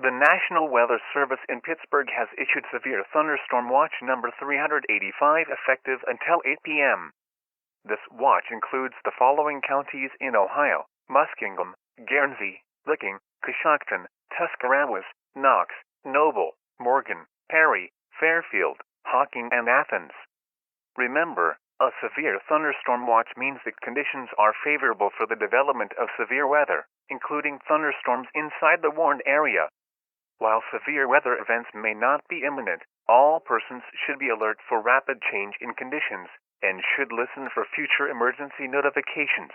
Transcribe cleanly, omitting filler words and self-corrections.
The National Weather Service in Pittsburgh has issued severe thunderstorm watch number 385 effective until 8 p.m. This watch includes the following counties in Ohio: Muskingum, Guernsey, Licking, Coshocton, Tuscarawas, Knox, Noble, Morgan, Perry, Fairfield, Hocking, and Athens. Remember, a severe thunderstorm watch means that conditions are favorable for the development of severe weather, including thunderstorms inside the warned area. While severe weather events may not be imminent, all persons should be alert for rapid change in conditions and should listen for future emergency notifications.